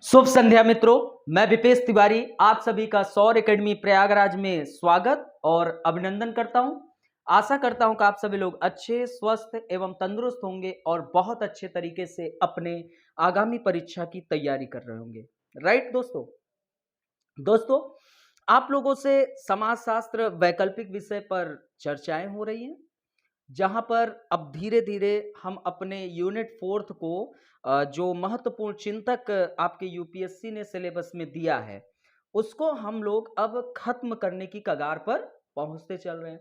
शुभ संध्या मित्रों, मैं विपेश तिवारी आप सभी का सौर एकेडमी प्रयागराज में स्वागत और अभिनंदन करता हूं। आशा करता हूं कि आप सभी लोग अच्छे, स्वस्थ एवं तंदुरुस्त होंगे और बहुत अच्छे तरीके से अपने आगामी परीक्षा की तैयारी कर रहे होंगे। राइट दोस्तों, आप लोगों से समाजशास्त्र वैकल्पिक विषय पर चर्चाएं हो रही हैं, जहां पर अब धीरे धीरे हम अपने यूनिट फोर्थ को जो महत्वपूर्ण चिंतक आपके यूपीएससी ने सिलेबस में दिया है, उसको हम लोग अब खत्म करने की कगार पर पहुंचते चल रहे हैं।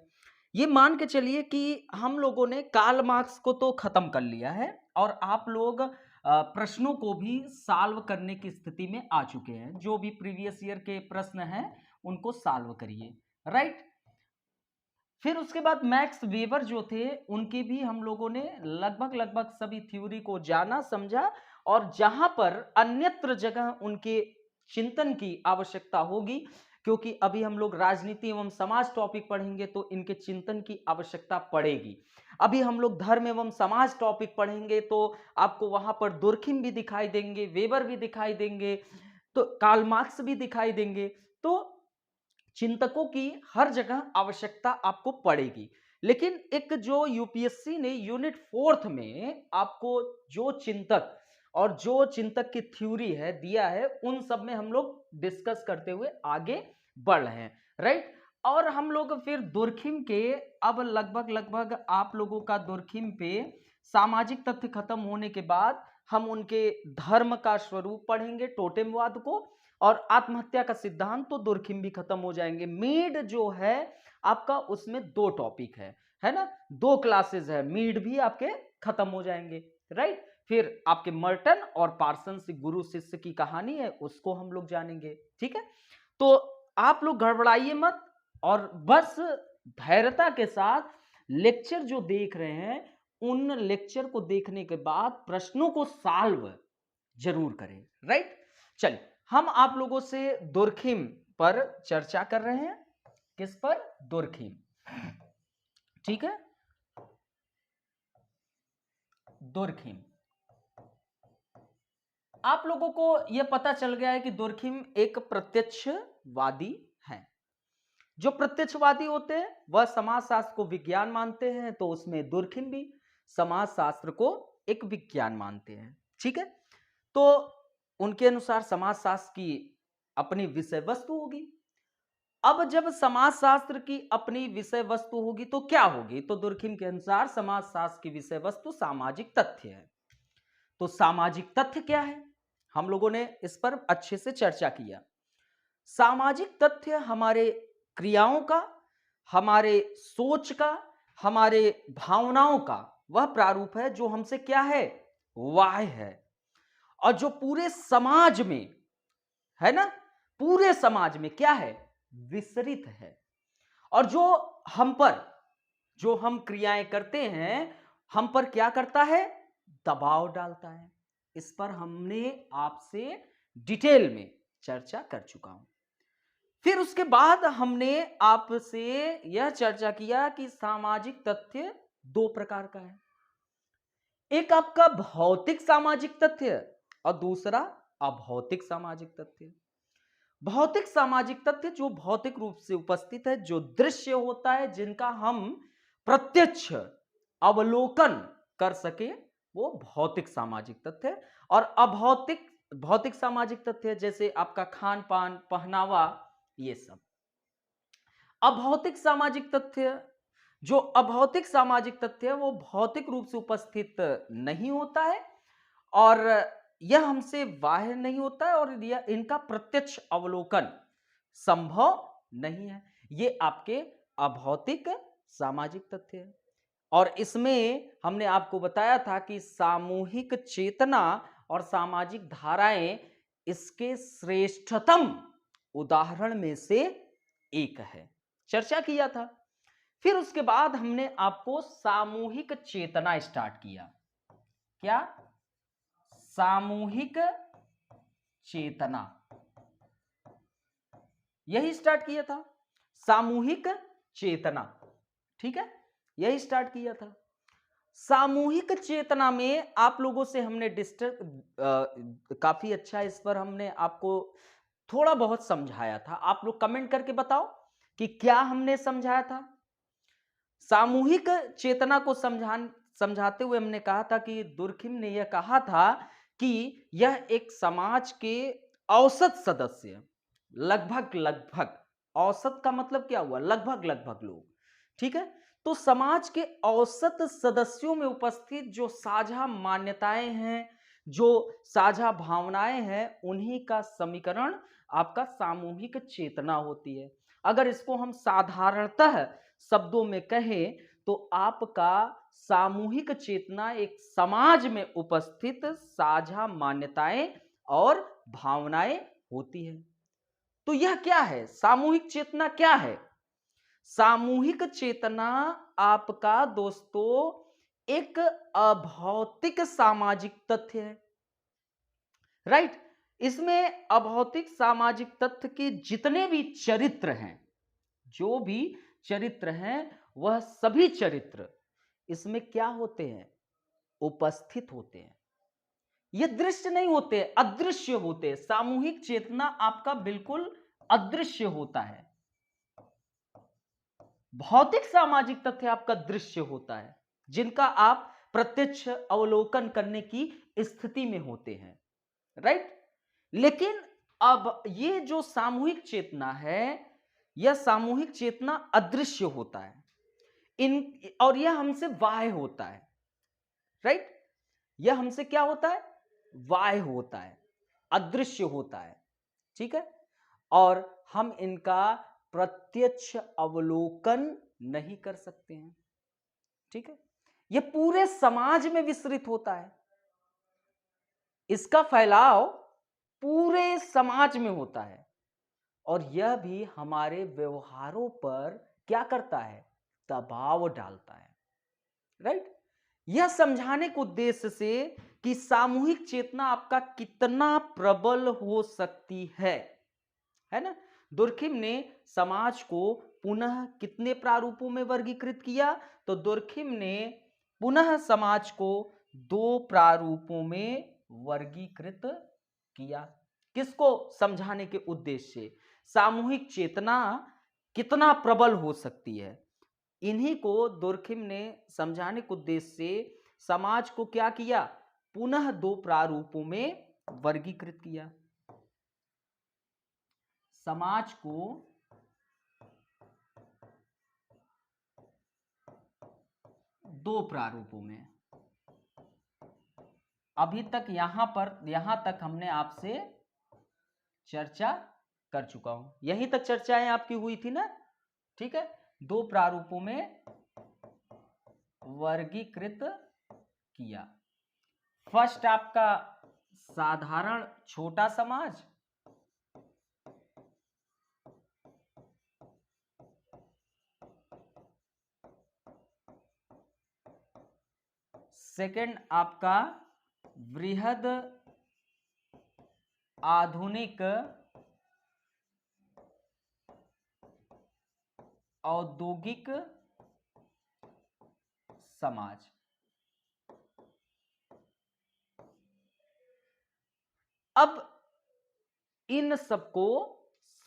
ये मान के चलिए कि हम लोगों ने कार्ल मार्क्स को तो खत्म कर लिया है और आप लोग प्रश्नों को भी सॉल्व करने की स्थिति में आ चुके हैं। जो भी प्रीवियस ईयर के प्रश्न हैं उनको सॉल्व करिए। राइट, फिर उसके बाद मैक्स वेबर जो थे उनकी भी हम लोगों ने लगभग सभी थ्योरी को जाना समझा, और जहां पर अन्यत्र जगह उनके चिंतन की आवश्यकता होगी, क्योंकि अभी हम लोग राजनीति एवं समाज टॉपिक पढ़ेंगे तो इनके चिंतन की आवश्यकता पड़ेगी। अभी हम लोग धर्म एवं समाज टॉपिक पढ़ेंगे तो आपको वहां पर दुर्खिम भी दिखाई देंगे, वेबर भी दिखाई देंगे, तो कार्ल मार्क्स भी दिखाई देंगे। तो चिंतकों की हर जगह आवश्यकता आपको पड़ेगी। लेकिन एक जो यूपीएससी ने यूनिट फोर्थ में आपको जो चिंतक और जो चिंतक की थ्योरी है दिया है, उन सब में हम लोग डिस्कस करते हुए आगे बढ़ रहे हैं। राइट, और हम लोग फिर दुर्खिम के अब लगभग आप लोगों का दुर्खिम पे सामाजिक तथ्य खत्म होने के बाद हम उनके धर्म का स्वरूप पढ़ेंगे, टोटेमवाद को, और आत्महत्या का सिद्धांत तो दुर्खिम भी खत्म हो जाएंगे। मीड जो है आपका, उसमें दो टॉपिक है ना, दो क्लासेस है, मीड भी आपके खत्म हो जाएंगे। राइट, फिर आपके मर्टन और पार्सन से गुरु शिष्य की कहानी है, उसको हम लोग जानेंगे। ठीक है, तो आप लोग घबराइए मत और बस धैर्यता के साथ लेक्चर जो देख रहे हैं उन लेक्चर को देखने के बाद प्रश्नों को सॉल्व जरूर करें। राइट, चलिए हम आप लोगों से दुर्खिम पर चर्चा कर रहे हैं। किस पर? दुर्खिम। ठीक है, दुर्खिम। आप लोगों को यह पता चल गया है कि दुर्खिम एक प्रत्यक्षवादी है। जो प्रत्यक्षवादी होते हैं वह समाजशास्त्र को विज्ञान मानते हैं, तो उसमें दुर्खिम भी समाजशास्त्र को एक विज्ञान मानते हैं। ठीक है, तो उनके अनुसार समाजशास्त्र की अपनी विषय वस्तु होगी। अब जब समाजशास्त्र की अपनी विषय वस्तु होगी तो क्या होगी? तो दुर्खिम के अनुसार समाजशास्त्र की विषय वस्तु सामाजिक तथ्य है। तो सामाजिक तथ्य क्या है? हम लोगों ने इस पर अच्छे से चर्चा किया। सामाजिक तथ्य हमारे क्रियाओं का, हमारे सोच का, हमारे भावनाओं का वह प्रारूप है जो हमसे क्या है? वाह्य है, और जो पूरे समाज में है ना, पूरे समाज में क्या है? विसरित है। और जो हम पर, जो हम क्रियाएं करते हैं, हम पर क्या करता है? दबाव डालता है। इस पर हमने आपसे डिटेल में चर्चा कर चुका हूं। फिर उसके बाद हमने आपसे यह चर्चा किया कि सामाजिक तथ्य दो प्रकार का है। एक आपका भौतिक सामाजिक तथ्य और दूसरा अभौतिक सामाजिक तथ्य। भौतिक सामाजिक तथ्य जो भौतिक रूप से उपस्थित है, जो दृश्य होता है, जिनका हम प्रत्यक्ष अवलोकन कर सके, वो भौतिक सामाजिक तथ्य है। और अभौतिक भौतिक सामाजिक तथ्य जैसे आपका खान पान, पहनावा, ये सब। अभौतिक सामाजिक तथ्य, जो अभौतिक सामाजिक तथ्य है वो भौतिक रूप से उपस्थित नहीं होता है, और यह हमसे बाह्य नहीं होता है, और यह इनका प्रत्यक्ष अवलोकन संभव नहीं है। ये आपके अभौतिक सामाजिक तथ्य है। और इसमें हमने आपको बताया था कि सामूहिक चेतना और सामाजिक धाराएं इसके श्रेष्ठतम उदाहरण में से एक है, चर्चा किया था। फिर उसके बाद हमने आपको सामूहिक चेतना स्टार्ट किया। क्या? सामूहिक चेतना, यही स्टार्ट किया था, सामूहिक चेतना। ठीक है, यही स्टार्ट किया था। सामूहिक चेतना में आप लोगों से हमने काफी अच्छा इस पर हमने आपको थोड़ा बहुत समझाया था। आप लोग कमेंट करके बताओ कि क्या हमने समझाया था। सामूहिक चेतना को समझाते हुए हमने कहा था कि दुर्खिम ने यह कहा था कि यह एक समाज के औसत सदस्य, लगभग लगभग, औसत का मतलब क्या हुआ, लगभग लगभग लोग, ठीक है। तो समाज के औसत सदस्यों में उपस्थित जो साझा मान्यताएं हैं, जो साझा भावनाएं हैं, उन्हीं का समीकरण आपका सामूहिक चेतना होती है। अगर इसको हम साधारणतः शब्दों में कहें तो आपका सामूहिक चेतना एक समाज में उपस्थित साझा मान्यताएं और भावनाएं होती है। तो यह क्या है, सामूहिक चेतना क्या है? सामूहिक चेतना आपका दोस्तों एक अभौतिक सामाजिक तथ्य है, राइट। इसमें अभौतिक सामाजिक तथ्य के जितने भी चरित्र हैं, जो भी चरित्र हैं, वह सभी चरित्र इसमें क्या होते हैं, उपस्थित होते हैं। ये दृश्य नहीं होते, अदृश्य होते हैं। सामूहिक चेतना आपका बिल्कुल अदृश्य होता है। भौतिक सामाजिक तथ्य आपका दृश्य होता है, जिनका आप प्रत्यक्ष अवलोकन करने की स्थिति में होते हैं, राइट। लेकिन अब ये जो सामूहिक चेतना है, यह सामूहिक चेतना अदृश्य होता है और यह हमसे बाह्य होता है, राइट। यह हमसे क्या होता है, बाह्य होता है, अदृश्य होता है, ठीक है। और हम इनका प्रत्यक्ष अवलोकन नहीं कर सकते हैं, ठीक है। यह पूरे समाज में विस्तृत होता है, इसका फैलाव पूरे समाज में होता है, और यह भी हमारे व्यवहारों पर क्या करता है, दबाव डालता है, राइट। यह समझाने के उद्देश्य से कि सामूहिक चेतना आपका कितना प्रबल हो सकती है ना। दुर्खिम ने समाज को पुनः कितने प्रारूपों में वर्गीकृत किया? तो दुर्खिम ने पुनः समाज को 2 प्रारूपों में वर्गीकृत किया। किसको समझाने के उद्देश्य से? सामूहिक चेतना कितना प्रबल हो सकती है, इन्हीं को दुर्खिम ने समझाने के उद्देश्य से समाज को क्या किया, पुनः 2 प्रारूपों में वर्गीकृत किया। समाज को दो प्रारूपों में, अभी तक यहां तक हमने आपसे चर्चा कर चुका हूं, यहीं तक चर्चाएं आपकी हुई थी ना, ठीक है। 2 प्रारूपों में वर्गीकृत किया। फर्स्ट आपका साधारण छोटा समाज, सेकंड आपका वृहद आधुनिक औद्योगिक समाज। अब इन सबको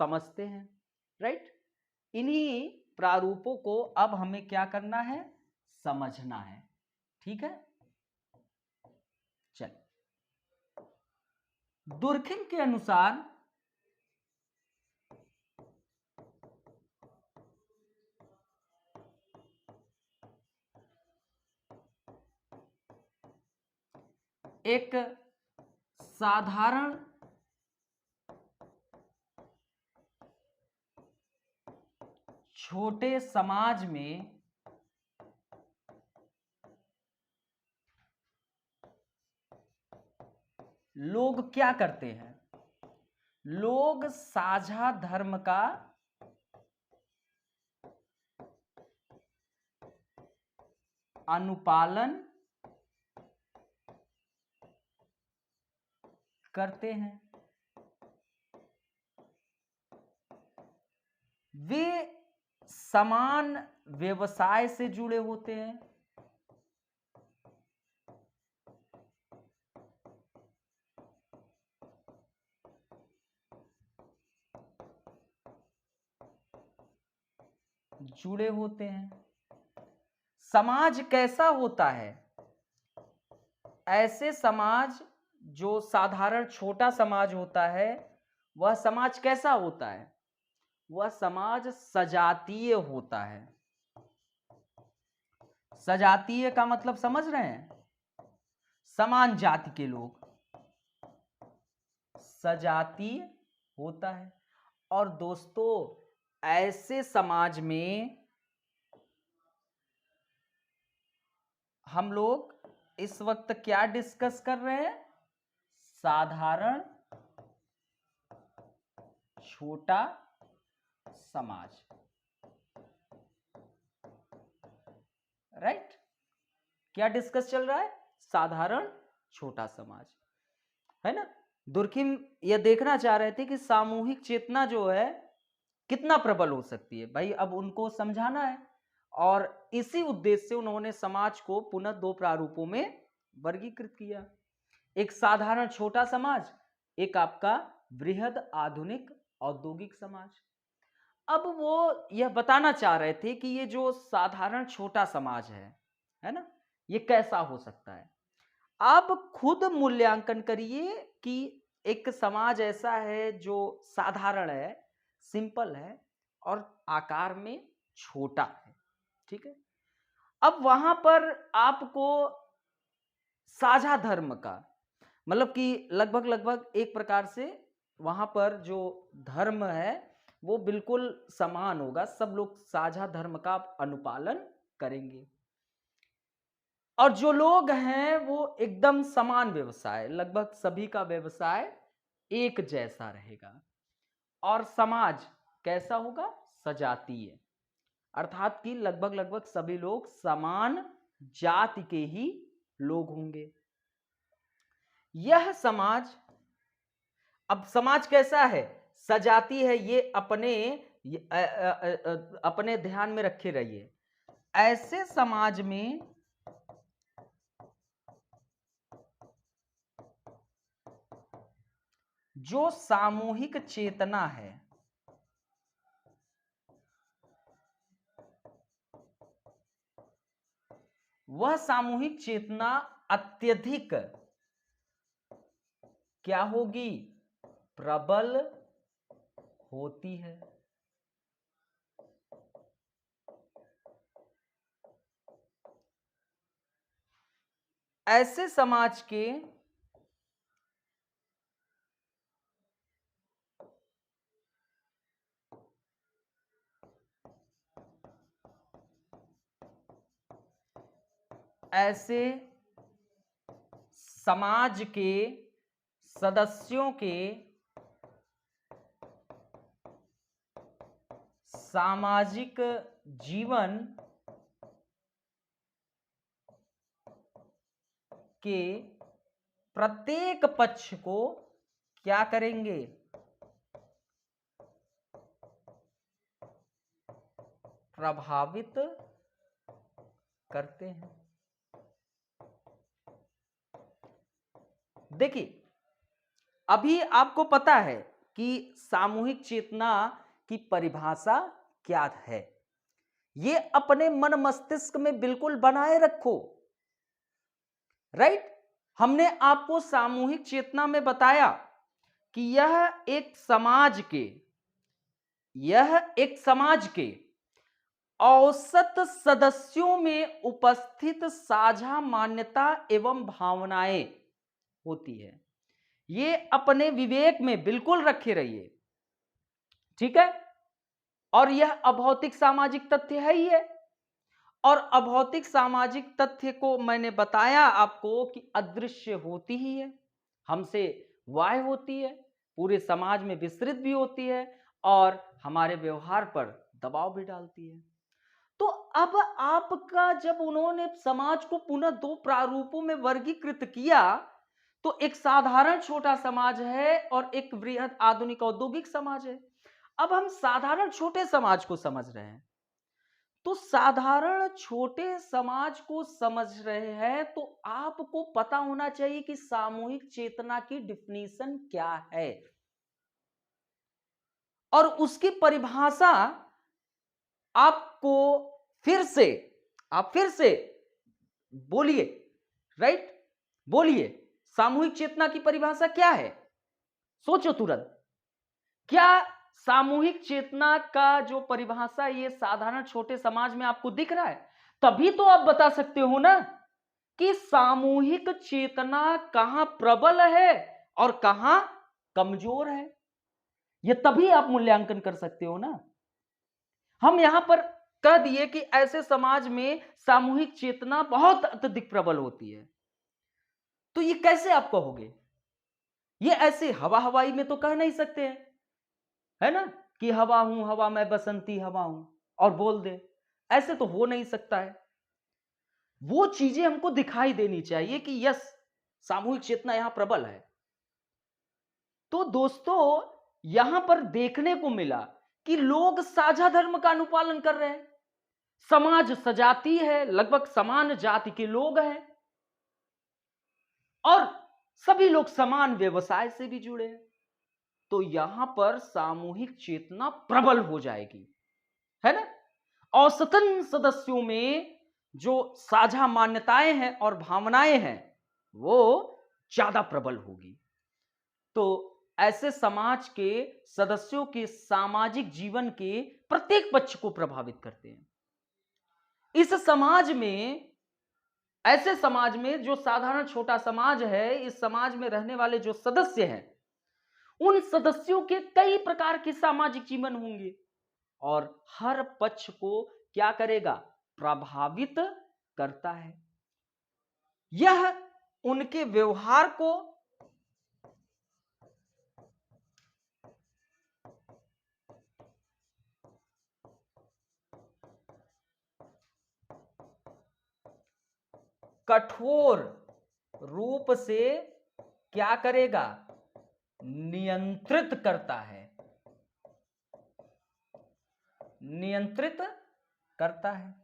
समझते हैं, राइट। इन्हीं प्रारूपों को अब हमें क्या करना है, समझना है, ठीक है। चल, दुर्खिम के अनुसार एक साधारण छोटे समाज में लोग क्या करते हैं, लोग साझा धर्म का अनुपालन करते हैं। वे समान व्यवसाय से जुड़े होते हैं, जुड़े होते हैं। समाज कैसा होता है? ऐसे समाज जो साधारण छोटा समाज होता है, वह समाज कैसा होता है? वह समाज सजातीय होता है। सजातीय का मतलब समझ रहे हैं? समान जाति के लोग, सजातीय होता है। और दोस्तों, ऐसे समाज में हम लोग इस वक्त क्या डिस्कस कर रहे हैं? साधारण छोटा समाज, राइट? क्या डिस्कस चल रहा है? साधारण छोटा समाज, है ना? दुर्खिम यह देखना चाह रहे थे कि सामूहिक चेतना जो है कितना प्रबल हो सकती है। भाई अब उनको समझाना है, और इसी उद्देश्य से उन्होंने समाज को पुनः दो प्रारूपों में वर्गीकृत किया। एक साधारण छोटा समाज, एक आपका बृहद आधुनिक औद्योगिक समाज। अब वो यह बताना चाह रहे थे कि ये जो साधारण छोटा समाज है ना, ये कैसा हो सकता है। आप खुद मूल्यांकन करिए कि एक समाज ऐसा है जो साधारण है, सिंपल है और आकार में छोटा है, ठीक है। अब वहां पर आपको साझा धर्म का मतलब कि लगभग लगभग एक प्रकार से वहां पर जो धर्म है वो बिल्कुल समान होगा, सब लोग साझा धर्म का अनुपालन करेंगे। और जो लोग हैं वो एकदम समान व्यवसाय, लगभग सभी का व्यवसाय एक जैसा रहेगा। और समाज कैसा होगा? सजातीय, अर्थात कि लगभग लगभग सभी लोग समान जाति के ही लोग होंगे। यह समाज, अब समाज कैसा है? सजाती है। ये अपने ध्यान में रखे रहिए। ऐसे समाज में जो सामूहिक चेतना है, वह सामूहिक चेतना अत्यधिक क्या होगी? प्रबल होती है। ऐसे समाज के ऐसे समाज के सदस्यों के सामाजिक जीवन के प्रत्येक पक्ष को क्या करेंगे? प्रभावित करते हैं। देखिए, अभी आपको पता है कि सामूहिक चेतना की परिभाषा क्या है। ये अपने मन मस्तिष्क में बिल्कुल बनाए रखो, राइट? हमने आपको सामूहिक चेतना में बताया कि यह एक समाज के औसत सदस्यों में उपस्थित साझा मान्यता एवं भावनाएं होती है। ये अपने विवेक में बिल्कुल रखे रहिए, ठीक है। और यह अभौतिक सामाजिक तथ्य है ही है। और अभौतिक सामाजिक तथ्य को मैंने बताया आपको कि अदृश्य होती ही है, हमसे वाह्य होती है, पूरे समाज में विस्तृत भी होती है और हमारे व्यवहार पर दबाव भी डालती है। तो अब आपका जब उन्होंने समाज को पुनः दो प्रारूपों में वर्गीकृत किया, तो एक साधारण छोटा समाज है और एक बृहद आधुनिक औद्योगिक समाज है। अब हम साधारण छोटे समाज को समझ रहे हैं। तो साधारण छोटे समाज को समझ रहे हैं तो आपको पता होना चाहिए कि सामूहिक चेतना की डिफिनीशन क्या है और उसकी परिभाषा आपको आप फिर से बोलिए, राइट? बोलिए, सामूहिक चेतना की परिभाषा क्या है? सोचो तुरंत। क्या सामूहिक चेतना का जो परिभाषा ये साधारण छोटे समाज में आपको दिख रहा है? तभी तो आप बता सकते हो ना कि सामूहिक चेतना कहां प्रबल है और कहां कमजोर है। ये तभी आप मूल्यांकन कर सकते हो ना। हम यहां पर कह दिए कि ऐसे समाज में सामूहिक चेतना बहुत अत्यधिक प्रबल होती है, तो ये कैसे आप कहोगे? ये ऐसे हवा हवाई में तो कह नहीं सकते हैं, है ना, कि हवा हूं हवा, मैं बसंती हवा हूं और बोल दे। ऐसे तो हो नहीं सकता है। वो चीजें हमको दिखाई देनी चाहिए कि यस, सामूहिक चेतना यहां प्रबल है। तो दोस्तों, यहां पर देखने को मिला कि लोग साझा धर्म का अनुपालन कर रहे हैं। समाज सजाती है, लगभग समान जाति के लोग हैं और सभी लोग समान व्यवसाय से भी जुड़े हैं। तो यहां पर सामूहिक चेतना प्रबल हो जाएगी, है ना? औसतन सदस्यों में जो साझा मान्यताएं हैं और भावनाएं हैं, वो ज्यादा प्रबल होगी। तो ऐसे समाज के सदस्यों के सामाजिक जीवन के प्रत्येक पक्ष को प्रभावित करते हैं। इस समाज में, ऐसे समाज में जो साधारण छोटा समाज है, इस समाज में रहने वाले जो सदस्य हैं, उन सदस्यों के कई प्रकार के सामाजिक जीवन होंगे और हर पक्ष को क्या करेगा? प्रभावित करता है। यह उनके व्यवहार को कठोर रूप से क्या करेगा? नियंत्रित करता है, नियंत्रित करता है।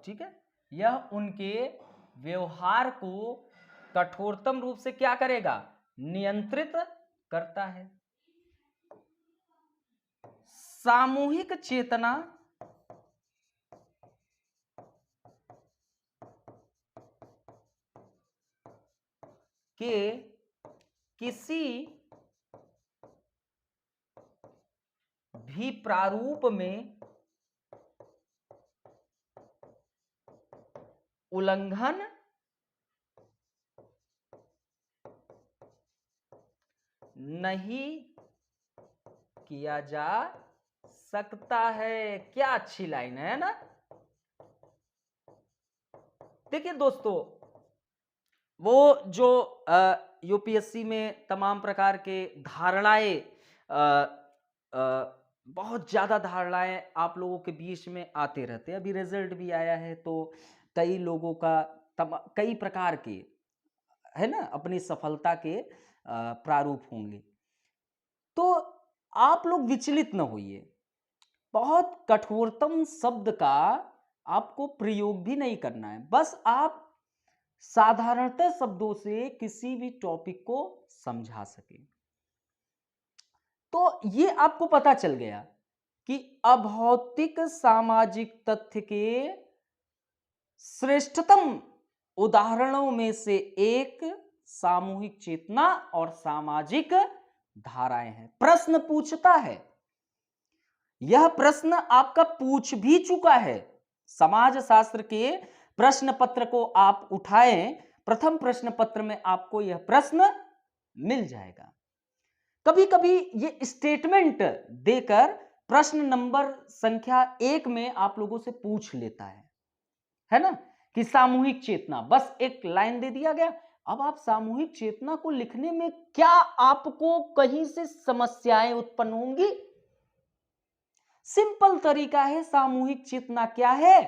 ठीक है, यह उनके व्यवहार को कठोरतम रूप से क्या करेगा? नियंत्रित करता है। सामूहिक चेतना के किसी भी प्रारूप में उल्लंघन नहीं किया जा सकता है। क्या अच्छी लाइन है ना? देखिए दोस्तों, वो जो यूपीएससी में तमाम प्रकार के धारणाएं, बहुत ज़्यादा धारणाएं आप लोगों के बीच में आते रहते हैं। अभी रिजल्ट भी आया है तो कई लोगों का कई प्रकार के, है ना, अपनी सफलता के प्रारूप होंगे। तो आप लोग विचलित न होइए। बहुत कठोरतम शब्द का आपको प्रयोग भी नहीं करना है, बस आप साधारणतः शब्दों से किसी भी टॉपिक को समझा सके। तो ये आपको पता चल गया कि अभौतिक सामाजिक तथ्य के श्रेष्ठतम उदाहरणों में से एक सामूहिक चेतना और सामाजिक धाराएं हैं। प्रश्न पूछता है, यह प्रश्न आपका पूछ भी चुका है। समाज शास्त्र के प्रश्न पत्र को आप उठाएं, प्रथम प्रश्न पत्र में आपको यह प्रश्न मिल जाएगा। कभी कभी ये स्टेटमेंट देकर प्रश्न नंबर संख्या 1 में आप लोगों से पूछ लेता है ना, कि सामूहिक चेतना, बस एक लाइन दे दिया गया। अब आप सामूहिक चेतना को लिखने में क्या आपको कहीं से समस्याएं उत्पन्न होंगी? सिंपल तरीका है। सामूहिक चेतना क्या है?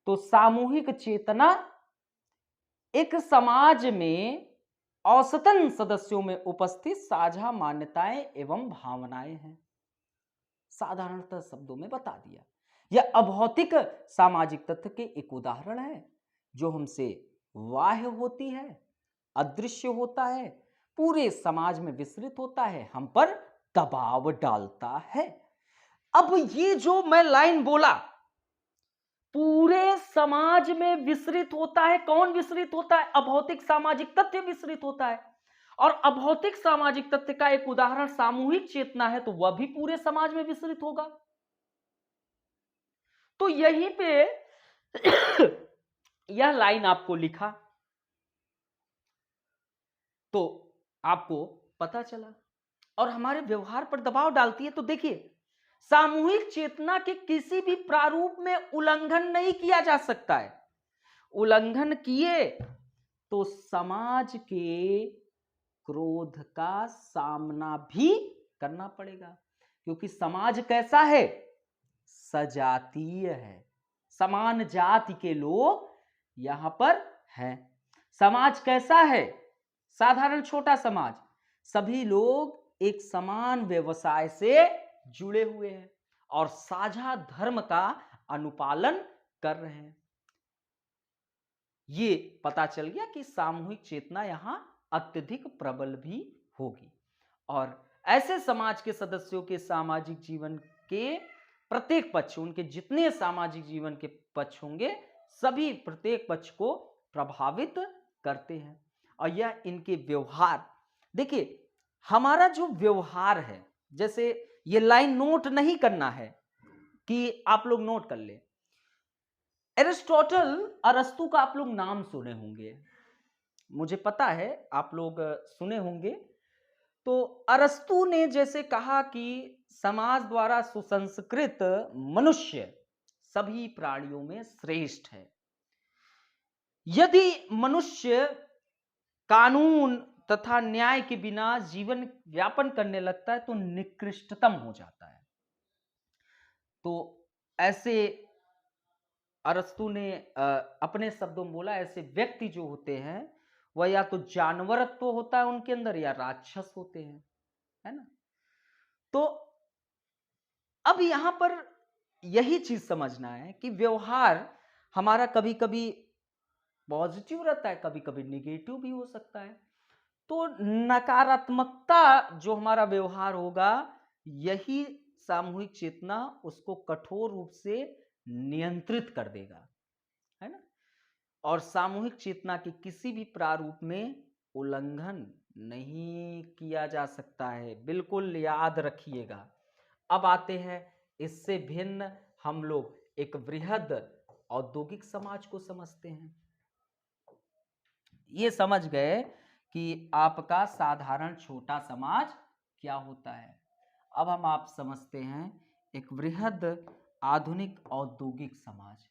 तो सामूहिक चेतना एक समाज में औसतन सदस्यों में उपस्थित साझा मान्यताएं एवं भावनाएं हैं। साधारणतः शब्दों में बता दिया। यह अभौतिक सामाजिक तथ्य के एक उदाहरण है जो हमसे बाह्य होती है, अदृश्य होता है, पूरे समाज में विस्तृत होता है, हम पर दबाव डालता है। अब ये जो मैं लाइन बोला, पूरे समाज में विसरित होता है। कौन विसरित होता है? अभौतिक सामाजिक तथ्य विसरित होता है। और अभौतिक सामाजिक तथ्य का एक उदाहरण सामूहिक चेतना है, तो वह भी पूरे समाज में विसरित होगा। तो यहीं पे यह लाइन आपको लिखा तो आपको पता चला, और हमारे व्यवहार पर दबाव डालती है। तो देखिए, सामूहिक चेतना के किसी भी प्रारूप में उल्लंघन नहीं किया जा सकता है। उल्लंघन किए तो समाज के क्रोध का सामना भी करना पड़ेगा, क्योंकि समाज कैसा है? सजातीय है। समान जाति के लोग यहां पर हैं। समाज कैसा है? साधारण छोटा समाज। सभी लोग एक समान व्यवसाय से जुड़े हुए हैं और साझा धर्म का अनुपालन कर रहे हैं। ये पता चल गया कि सामूहिक चेतना यहां अत्यधिक प्रबल भी होगी, और ऐसे समाज के सदस्यों के सामाजिक जीवन के प्रत्येक पक्ष, उनके जितने सामाजिक जीवन के पक्ष होंगे, सभी प्रत्येक पक्ष को प्रभावित करते हैं। और यह इनके व्यवहार, देखिए हमारा जो व्यवहार है, जैसे ये लाइन नोट नहीं करना है कि आप लोग नोट कर ले। एरिस्टोटल, अरस्तु का आप लोग नाम सुने होंगे, मुझे पता है आप लोग सुने होंगे। तो अरस्तु ने जैसे कहा कि समाज द्वारा सुसंस्कृत मनुष्य सभी प्राणियों में श्रेष्ठ है। यदि मनुष्य कानून तथा न्याय के बिना जीवन यापन करने लगता है तो निकृष्टतम हो जाता है। तो ऐसे अरस्तु ने अपने शब्दों में बोला, ऐसे व्यक्ति जो होते हैं वह या तो जानवरत्व होता है उनके अंदर, या राक्षस होते हैं, है ना। तो अब यहां पर यही चीज समझना है कि व्यवहार हमारा कभी कभी पॉजिटिव रहता है, कभी कभी निगेटिव भी हो सकता है। तो नकारात्मकता जो हमारा व्यवहार होगा, यही सामूहिक चेतना उसको कठोर रूप से नियंत्रित कर देगा, है ना। और सामूहिक चेतना के किसी भी प्रारूप में उल्लंघन नहीं किया जा सकता है, बिल्कुल याद रखिएगा। अब आते हैं, इससे भिन्न हम लोग एक वृहद औद्योगिक समाज को समझते हैं। ये समझ गए कि आपका साधारण छोटा समाज क्या होता है। अब हम आप समझते हैं एक वृहद आधुनिक औद्योगिक समाज।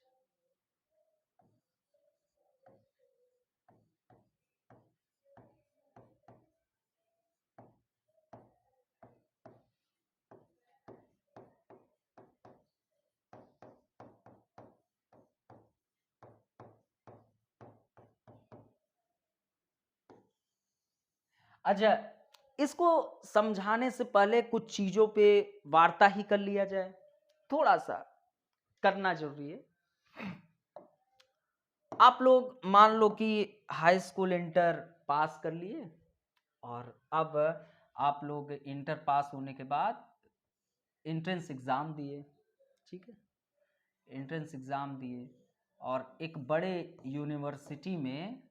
अच्छा, इसको समझाने से पहले कुछ चीजों पे वार्ता ही कर लिया जाए, थोड़ा सा करना जरूरी है। आप लोग मान लो कि हाई स्कूल इंटर पास कर लिए, और अब आप लोग इंटर पास होने के बाद एंट्रेंस एग्जाम दिए, ठीक है। एंट्रेंस एग्जाम दिए और एक बड़े यूनिवर्सिटी में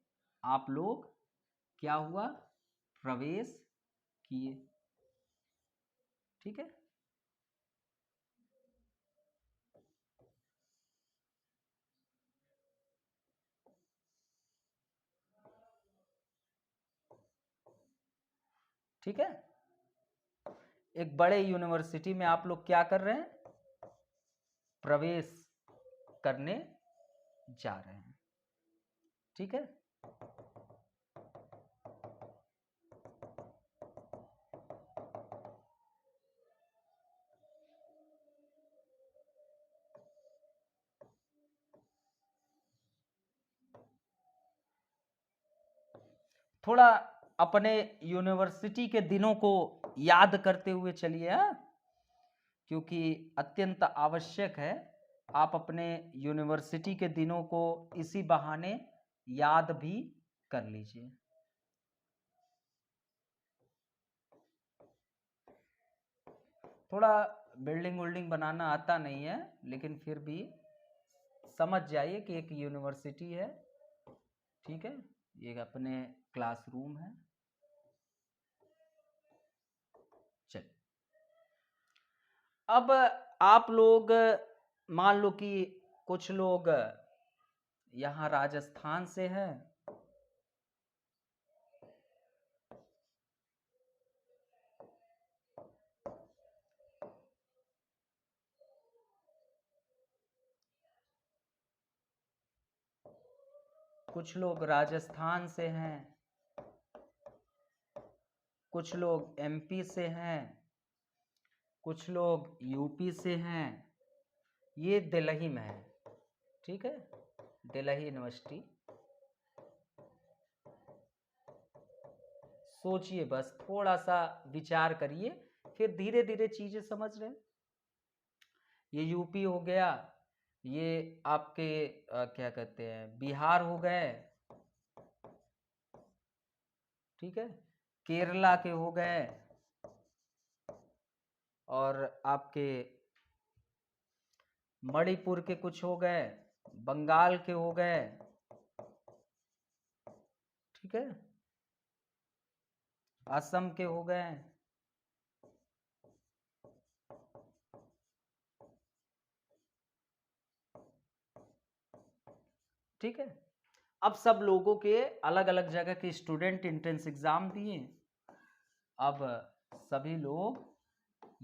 आप लोग क्या हुआ, प्रवेश किए, ठीक है। ठीक है, एक बड़े यूनिवर्सिटी में आप लोग क्या कर रहे हैं, प्रवेश करने जा रहे हैं, ठीक है। थोड़ा अपने यूनिवर्सिटी के दिनों को याद करते हुए चलिए, हाँ, क्योंकि अत्यंत आवश्यक है आप अपने यूनिवर्सिटी के दिनों को इसी बहाने याद भी कर लीजिए। थोड़ा बिल्डिंग विल्डिंग बनाना आता नहीं है, लेकिन फिर भी समझ जाइए कि एक यूनिवर्सिटी है, ठीक है, ये अपने क्लासरूम है। चल, अब आप लोग मान लो कि कुछ लोग यहाँ राजस्थान से हैं, कुछ लोग राजस्थान से हैं, कुछ लोग एमपी से हैं, कुछ लोग यूपी से हैं, ये दिल्ली में है, ठीक है, दिल्ली यूनिवर्सिटी। सोचिए, बस थोड़ा सा विचार करिए, फिर धीरे धीरे चीजें समझ रहे हैं। ये यूपी हो गया, ये आपके क्या कहते हैं, बिहार हो गए, ठीक है, केरला के हो गए, और आपके मणिपुर के कुछ हो गए, बंगाल के हो गए, ठीक है, असम के हो गए, ठीक है। अब सब लोगों के अलग अलग जगह के स्टूडेंट एंट्रेंस एग्जाम दिए, अब सभी लोग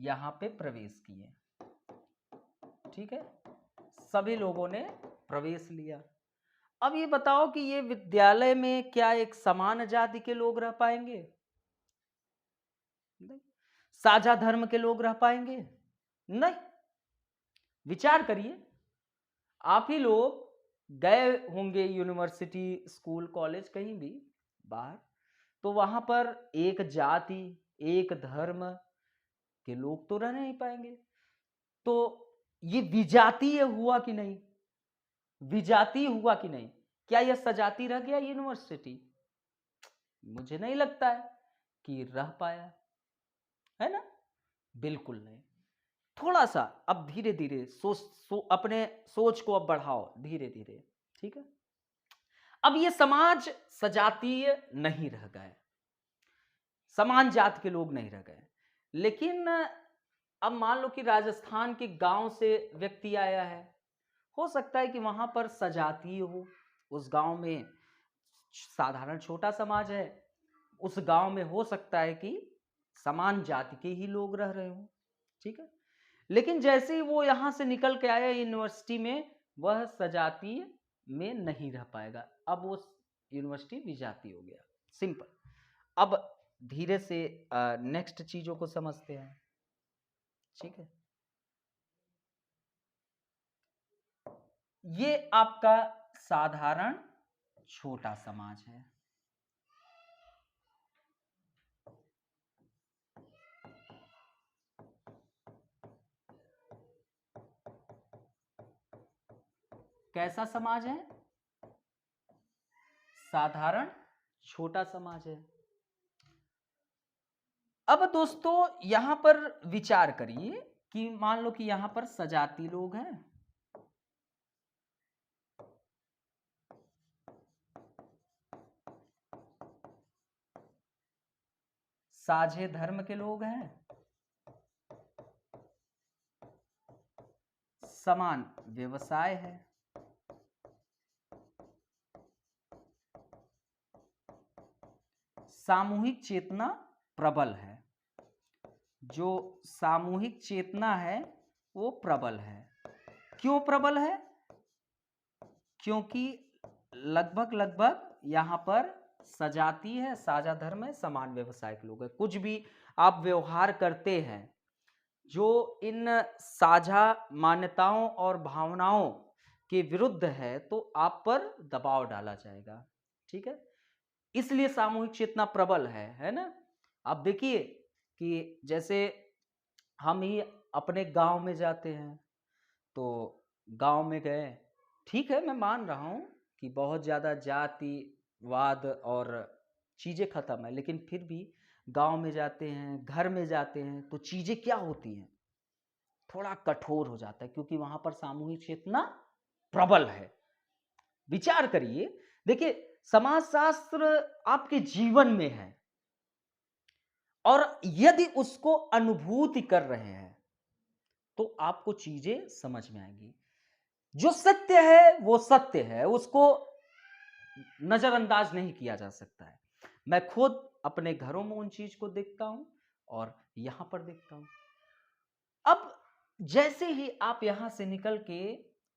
यहाँ पे प्रवेश किए, ठीक है, सभी लोगों ने प्रवेश लिया। अब ये बताओ कि ये विद्यालय में क्या एक समान जाति के लोग रह पाएंगे? नहीं। साझा धर्म के लोग रह पाएंगे? नहीं। विचार करिए, आप ही लोग गए होंगे यूनिवर्सिटी, स्कूल, कॉलेज, कहीं भी बाहर, तो वहां पर एक जाति, एक धर्म के लोग तो रह नहीं पाएंगे। तो ये विजातीय हुआ कि नहीं? विजातीय हुआ कि नहीं? क्या यह सजाती रह गया यूनिवर्सिटी? मुझे नहीं लगता है कि रह पाया, है ना? बिल्कुल नहीं। थोड़ा सा अब धीरे धीरे अपने सोच को अब बढ़ाओ धीरे धीरे, ठीक है। अब ये समाज सजातीय नहीं रह गए, समान जात के लोग नहीं रह गए, लेकिन अब मान लो कि राजस्थान के गांव से व्यक्ति आया है, हो सकता है कि वहां पर सजातीय हो, उस गांव में साधारण छोटा समाज है, उस गांव में हो सकता है कि समान जाति के ही लोग रह रहे हो, ठीक है। लेकिन जैसे ही वो यहां से निकल के आया यूनिवर्सिटी में, वह सजातीय में नहीं रह पाएगा, अब वो यूनिवर्सिटी विजातीय हो गया, सिंपल। अब धीरे से नेक्स्ट चीजों को समझते हैं, ठीक है। ये आपका साधारण छोटा समाज है, कैसा समाज है? साधारण छोटा समाज है। अब दोस्तों यहां पर विचार करिए कि मान लो कि यहां पर सजाती लोग हैं, साझे धर्म के लोग हैं, समान व्यवसाय है, सामूहिक चेतना प्रबल है। जो सामूहिक चेतना है वो प्रबल है। क्यों प्रबल है? क्योंकि लगभग लगभग यहां पर सजाती है, साझा धर्म है, समान व्यवसाय के लोग हैं। कुछ भी आप व्यवहार करते हैं जो इन साझा मान्यताओं और भावनाओं के विरुद्ध है, तो आप पर दबाव डाला जाएगा, ठीक है। इसलिए सामूहिक चेतना प्रबल है ना। आप देखिए कि जैसे हम ही अपने गांव में जाते हैं, तो गांव में गए, ठीक है, मैं मान रहा हूं कि बहुत ज़्यादा जातिवाद और चीज़ें ख़त्म है, लेकिन फिर भी गांव में जाते हैं, घर में जाते हैं, तो चीज़ें क्या होती हैं? थोड़ा कठोर हो जाता है, क्योंकि वहां पर सामूहिक चेतना प्रबल है। विचार करिए, देखिए समाजशास्त्र आपके जीवन में है, और यदि उसको अनुभूति कर रहे हैं तो आपको चीजें समझ में आएंगी। जो सत्य है वो सत्य है, उसको नजरअंदाज नहीं किया जा सकता है। मैं खुद अपने घरों में उन चीज को देखता हूं और यहां पर देखता हूं। अब जैसे ही आप यहां से निकल के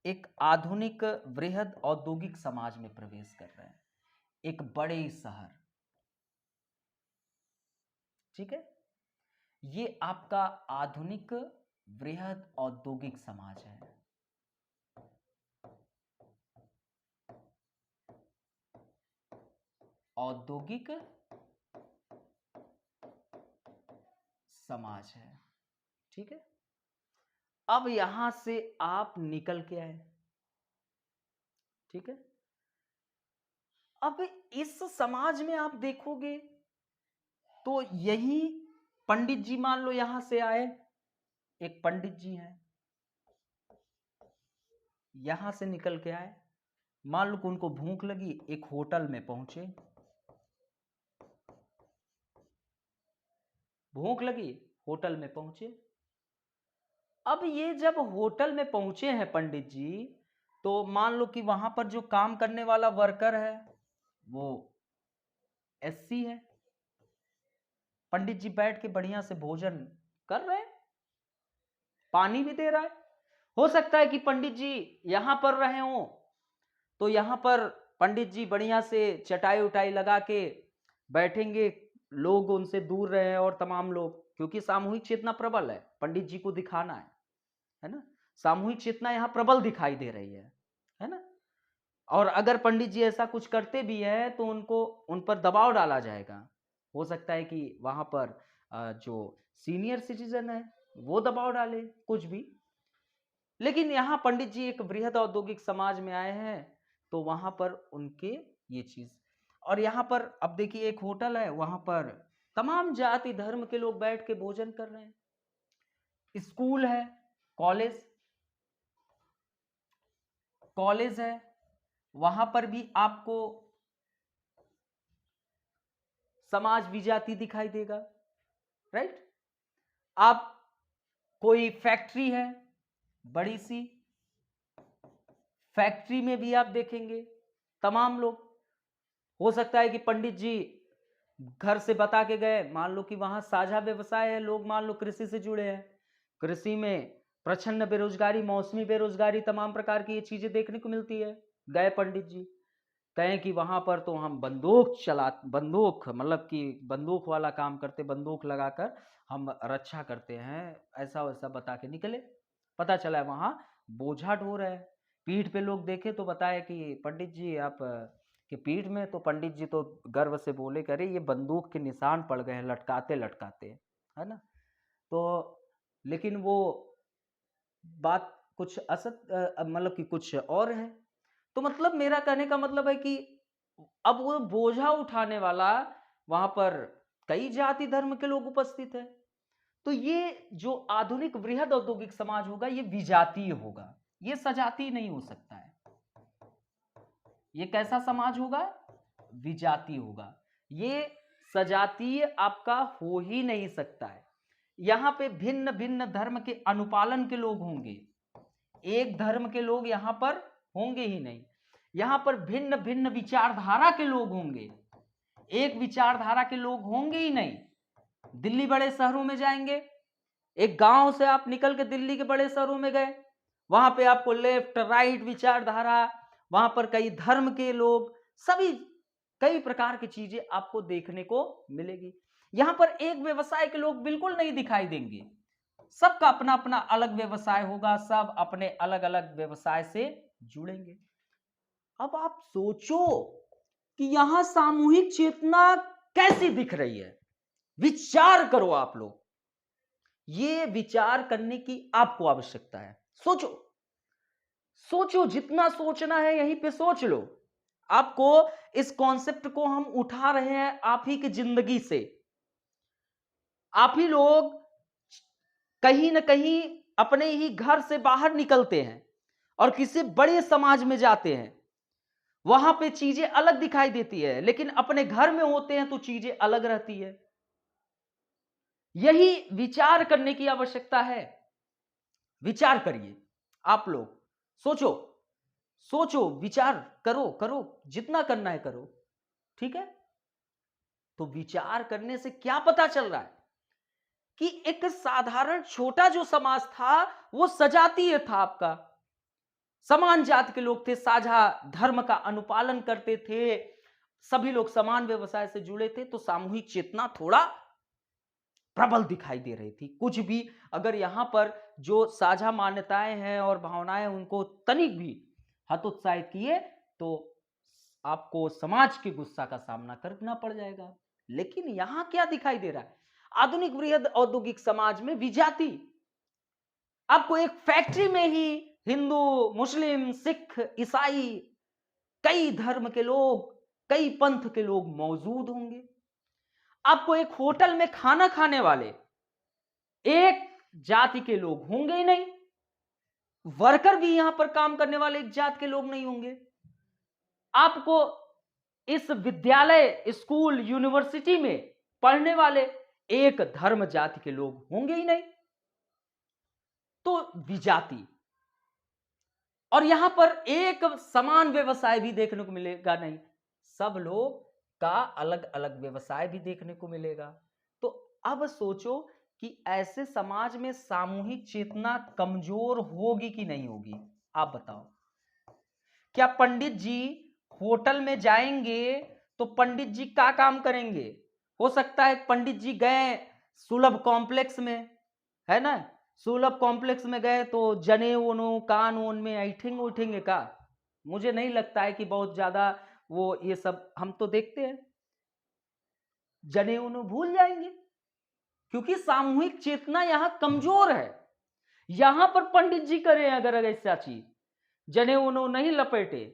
एक आधुनिक वृहद औद्योगिक समाज में प्रवेश कर रहे हैं, एक बड़े शहर, ठीक है, ये आपका आधुनिक वृहद औद्योगिक समाज है। औद्योगिक समाज है, ठीक है। अब यहां से आप निकल के आए, ठीक है। अब इस समाज में आप देखोगे तो यही पंडित जी, मान लो यहां से आए, एक पंडित जी हैं, यहां से निकल के आए, मान लो कि उनको भूख लगी, एक होटल में पहुंचे, भूख लगी, होटल में पहुंचे। अब ये जब होटल में पहुंचे हैं पंडित जी, तो मान लो कि वहां पर जो काम करने वाला वर्कर है वो एससी है। पंडित जी बैठ के बढ़िया से भोजन कर रहे हैं, पानी भी दे रहा है। हो सकता है कि पंडित जी यहां पर रहे हों, तो यहां पर पंडित जी बढ़िया से चटाई उटाई लगा के बैठेंगे, लोग उनसे दूर रहे और तमाम लोग, क्योंकि सामूहिक चेतना प्रबल है, पंडित जी को दिखाना है ना। सामूहिक चेतना यहां प्रबल दिखाई दे रही है ना। और अगर पंडित जी ऐसा कुछ करते भी है तो उनको उन पर दबाव डाला जाएगा। हो सकता है कि वहां पर जो सीनियर सिटीजन है वो दबाव डाले, कुछ भी। लेकिन यहाँ पंडित जी एक बृहद औद्योगिक समाज में आए हैं, तो वहां पर उनके ये चीज। और यहाँ पर अब देखिए एक होटल है, वहां पर तमाम जाति धर्म के लोग बैठ के भोजन कर रहे हैं। स्कूल है, कॉलेज कॉलेज है, वहां पर भी आपको समाज विजाति दिखाई देगा, राइट। आप कोई फैक्ट्री है बड़ी सी, फैक्ट्री में भी आप देखेंगे तमाम लोग। हो सकता है कि पंडित जी घर से बता के गए, मान लो कि वहां साझा व्यवसाय है, लोग मान लो कृषि से जुड़े हैं, कृषि में प्रच्छन्न बेरोजगारी, मौसमी बेरोजगारी, तमाम प्रकार की ये चीजें देखने को मिलती है। गए पंडित जी, कहें कि वहां पर तो हम बंदूक मतलब कि बंदूक वाला काम करते, बंदूक लगाकर हम रक्षा करते हैं, ऐसा वैसा बता के निकले। पता चला वहां बोझा ढो रहे हैं। पीठ पे लोग देखे तो बताए कि पंडित जी आप के पीठ में, तो पंडित जी तो गर्व से बोले, करे ये बंदूक के निशान पड़ गए हैं लटकाते लटकाते, है ना। तो लेकिन वो बात कुछ असत मतलब कि कुछ और है। तो मतलब मेरा कहने का मतलब है कि अब वो बोझा उठाने वाला, वहां पर कई जाति धर्म के लोग उपस्थित है। तो ये जो आधुनिक वृहद औद्योगिक समाज होगा ये विजातीय होगा, ये सजातीय नहीं हो सकता है। ये कैसा समाज होगा? विजातीय होगा। ये सजातीय आपका हो ही नहीं सकता है। यहां पे भिन्न भिन्न धर्म के अनुपालन के लोग होंगे, एक धर्म के लोग यहां पर होंगे ही नहीं। यहां पर भिन्न भिन्न विचारधारा के लोग होंगे, एक विचारधारा के लोग होंगे ही नहीं। दिल्ली बड़े शहरों में जाएंगे, एक गांव से आप निकल के दिल्ली के बड़े शहरों में गए, वहां पे आपको लेफ्ट राइट विचारधारा, वहां पर कई धर्म के लोग, सभी कई प्रकार की चीजें आपको देखने को मिलेगी। यहां पर एक व्यवसाय के लोग बिल्कुल नहीं दिखाई देंगे, सबका अपना अपना अलग व्यवसाय होगा, सब अपने अलग अलग व्यवसाय से जुड़ेंगे। अब आप सोचो कि यहां सामूहिक चेतना कैसी दिख रही है, विचार करो आप लोग। ये विचार करने की आपको आवश्यकता है। सोचो सोचो, जितना सोचना है यहीं पे सोच लो। आपको इस कॉन्सेप्ट को हम उठा रहे हैं आप ही की जिंदगी से। आप ही लोग कहीं ना कहीं अपने ही घर से बाहर निकलते हैं और किसी बड़े समाज में जाते हैं, वहां पे चीजें अलग दिखाई देती है, लेकिन अपने घर में होते हैं तो चीजें अलग रहती है। यही विचार करने की आवश्यकता है। विचार करिए, आप लोग सोचो, सोचो, विचार करो, करो, जितना करना है करो, ठीक है। तो विचार करने से क्या पता चल रहा है कि एक साधारण छोटा जो समाज था वो सजातीय था आपका। समान जाति के लोग थे, साझा धर्म का अनुपालन करते थे, सभी लोग समान व्यवसाय से जुड़े थे, तो सामूहिक चेतना थोड़ा प्रबल दिखाई दे रही थी। कुछ भी अगर यहां पर जो साझा मान्यताएं हैं और भावनाएं उनको तनिक भी हतोत्साहित किए तो आपको समाज के गुस्सा का सामना करना पड़ जाएगा। लेकिन यहां क्या दिखाई दे रहा है? आधुनिक वृहद औद्योगिक समाज में विजाति, आपको एक फैक्ट्री में ही हिंदू, मुस्लिम, सिख, ईसाई, कई धर्म के लोग, कई पंथ के लोग मौजूद होंगे। आपको एक होटल में खाना खाने वाले एक जाति के लोग होंगे ही नहीं, वर्कर भी यहां पर काम करने वाले एक जात के लोग नहीं होंगे। आपको इस विद्यालय, स्कूल, यूनिवर्सिटी में पढ़ने वाले एक धर्म जाति के लोग होंगे ही नहीं। तो विजाति, और यहां पर एक समान व्यवसाय भी देखने को मिलेगा नहीं, सब लोग का अलग अलग व्यवसाय भी देखने को मिलेगा। तो अब सोचो कि ऐसे समाज में सामूहिक चेतना कमजोर होगी कि नहीं होगी? आप बताओ। क्या पंडित जी होटल में जाएंगे तो पंडित जी क्या काम करेंगे? हो सकता है पंडित जी गए सुलभ कॉम्प्लेक्स में, है ना, सुलभ कॉम्प्लेक्स में गए तो जने ओनो कान ओन में ऐठेंगे उठेंगे का? मुझे नहीं लगता है कि बहुत ज्यादा वो ये सब हम तो देखते हैं, जने ओनो भूल जाएंगे, क्योंकि सामूहिक चेतना यहां कमजोर है। यहां पर पंडित जी करें अगर ऐसा चीज, जने ओनो नहीं लपेटे,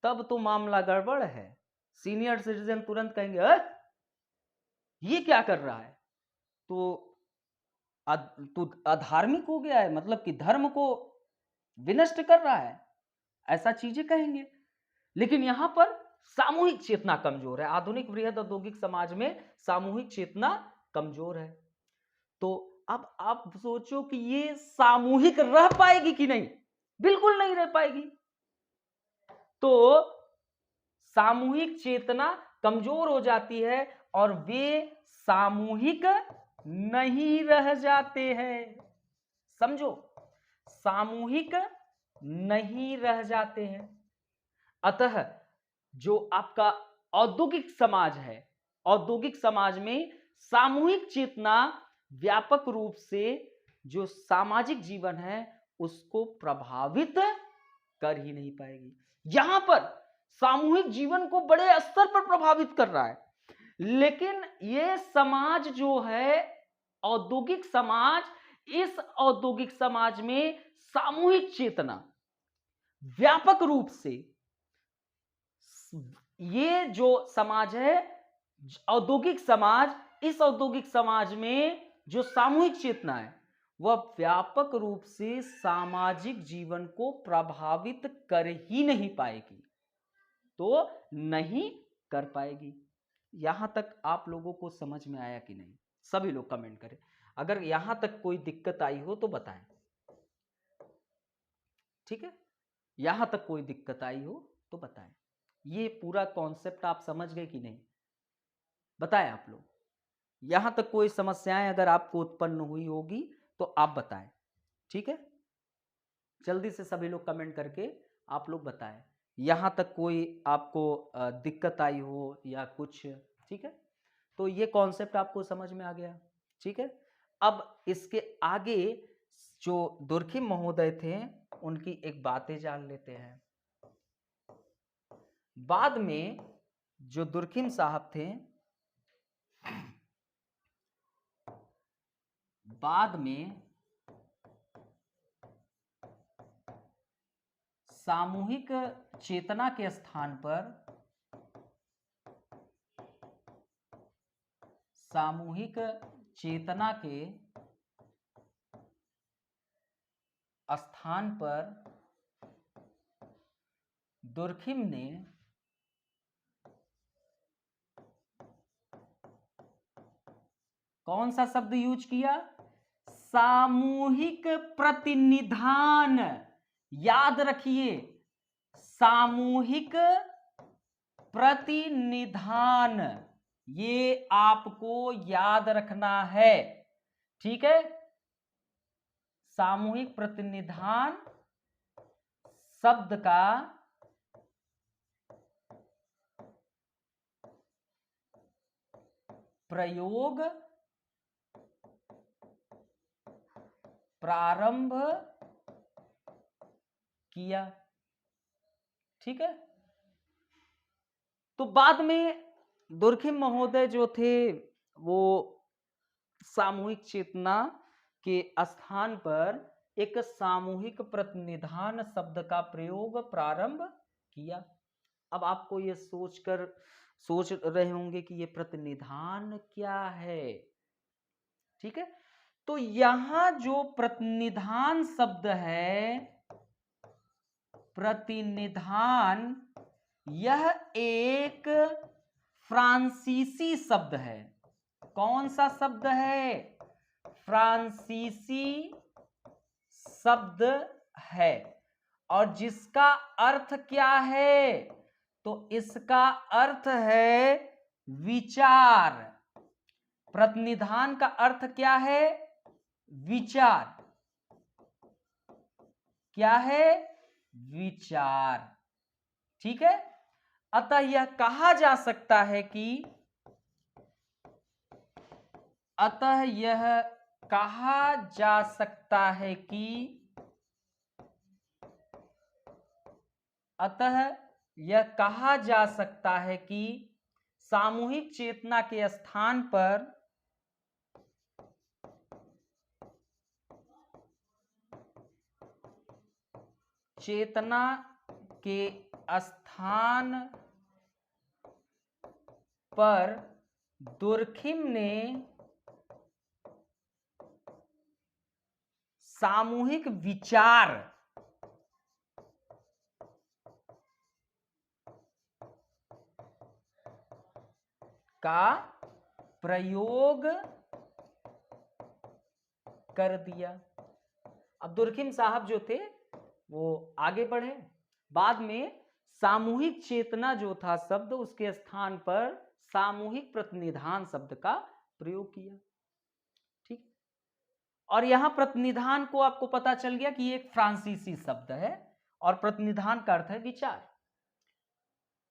तब तो मामला गड़बड़ है। सीनियर सिटीजन तुरंत कहेंगे ये क्या कर रहा है, तो तू अधार्मिक हो गया है, मतलब कि धर्म को विनष्ट कर रहा है, ऐसा चीजें कहेंगे। लेकिन यहां पर सामूहिक चेतना कमजोर है। आधुनिक वृहद औद्योगिक समाज में सामूहिक चेतना कमजोर है। तो अब आप सोचो कि ये सामूहिक रह पाएगी कि नहीं? बिल्कुल नहीं रह पाएगी। तो सामूहिक चेतना कमजोर हो जाती है और वे सामूहिक नहीं रह जाते हैं। समझो, सामूहिक नहीं रह जाते हैं। अतः जो आपका औद्योगिक समाज है, औद्योगिक समाज में सामूहिक चेतना व्यापक रूप से जो सामाजिक जीवन है उसको प्रभावित कर ही नहीं पाएगी। यहां पर सामूहिक जीवन को बड़े स्तर पर प्रभावित कर रहा है, लेकिन ये समाज जो है औद्योगिक समाज, इस औद्योगिक समाज में सामूहिक चेतना व्यापक रूप से, ये जो समाज है औद्योगिक समाज, इस औद्योगिक समाज में जो सामूहिक चेतना है वह व्यापक रूप से सामाजिक जीवन को प्रभावित कर ही नहीं पाएगी, तो नहीं कर पाएगी। यहां तक आप लोगों को समझ में आया कि नहीं? सभी लोग कमेंट करें। अगर यहां तक कोई दिक्कत आई हो तो बताएं, ठीक है। यहां तक कोई दिक्कत आई हो तो बताएं। ये पूरा कॉन्सेप्ट आप समझ गए कि नहीं? बताएं आप लोग। यहां तक कोई समस्याएं अगर आपको उत्पन्न हुई होगी तो आप बताएं, ठीक है। जल्दी से सभी लोग कमेंट करके आप लोग बताएं यहां तक कोई आपको दिक्कत आई हो या कुछ, ठीक है। तो ये कॉन्सेप्ट आपको समझ में आ गया, ठीक है। अब इसके आगे जो दुर्खिम महोदय थे उनकी एक बातें जान लेते हैं। बाद में जो दुर्खिम साहब थे, बाद में सामूहिक चेतना के स्थान पर सामूहिक चेतना के स्थान पर दुर्खिम ने कौन सा शब्द यूज किया? सामूहिक प्रतिनिधान। याद रखिए, सामूहिक प्रतिनिधान, ये आपको याद रखना है, ठीक है। सामूहिक प्रतिनिधान शब्द का प्रयोग प्रारंभ किया, ठीक है। तो बाद में दुर्खिम महोदय जो थे वो सामूहिक चेतना के स्थान पर एक सामूहिक प्रतिनिधान शब्द का प्रयोग प्रारंभ किया। अब आपको ये सोच रहे होंगे कि ये प्रतिनिधान क्या है, ठीक है। तो यहां जो प्रतिनिधान शब्द है, प्रतिनिधान, यह एक फ्रांसीसी शब्द है। कौन सा शब्द है? फ्रांसीसी शब्द है। और जिसका अर्थ क्या है? तो इसका अर्थ है विचार। प्रतिनिधान का अर्थ क्या है? विचार। क्या है? विचार, ठीक है। अतः यह कहा जा सकता है कि अतः यह कहा जा सकता है कि अतः यह कहा जा सकता है कि सामूहिक चेतना के स्थान पर चेतना के स्थान पर दुर्खिम ने सामूहिक विचार का प्रयोग कर दिया। अब दुर्खिम साहब जो थे वो आगे बढ़े, बाद में सामूहिक चेतना जो था शब्द, उसके स्थान पर सामूहिक प्रतिनिधान शब्द का प्रयोग किया, ठीक। और यहां प्रतिनिधान को आपको पता चल गया कि एक फ्रांसीसी शब्द है और प्रतिनिधान का अर्थ है विचार।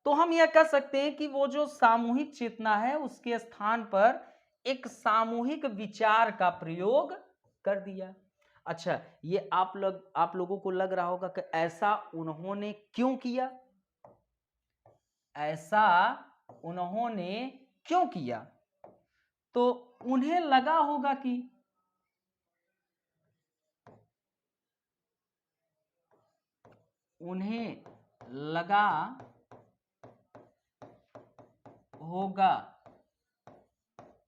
तो हम यह कह सकते हैं कि वो जो सामूहिक चेतना है उसके स्थान पर एक सामूहिक विचार का प्रयोग कर दिया। अच्छा, ये आप लोगों को लग रहा होगा कि ऐसा उन्होंने क्यों किया? ऐसा उन्होंने क्यों किया? तो उन्हें लगा होगा कि उन्हें लगा होगा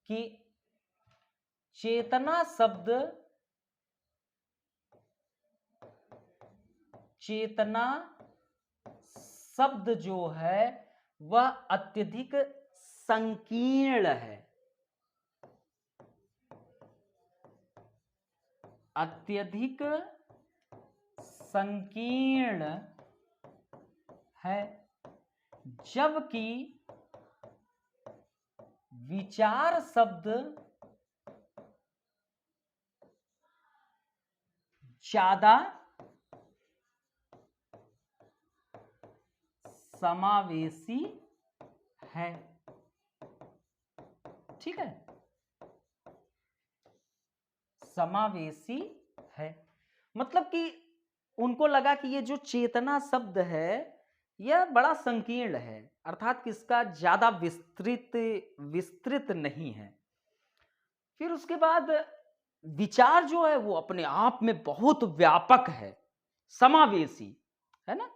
कि चेतना शब्द जो है वह अत्यधिक संकीर्ण है, अत्यधिक संकीर्ण है, जबकि विचार शब्द ज्यादा समावेशी है, ठीक है, समावेशी है। मतलब कि उनको लगा कि ये जो चेतना शब्द है यह बड़ा संकीर्ण है, अर्थात कि इसका ज्यादा विस्तृत नहीं है। फिर उसके बाद विचार जो है वो अपने आप में बहुत व्यापक है, समावेशी है ना,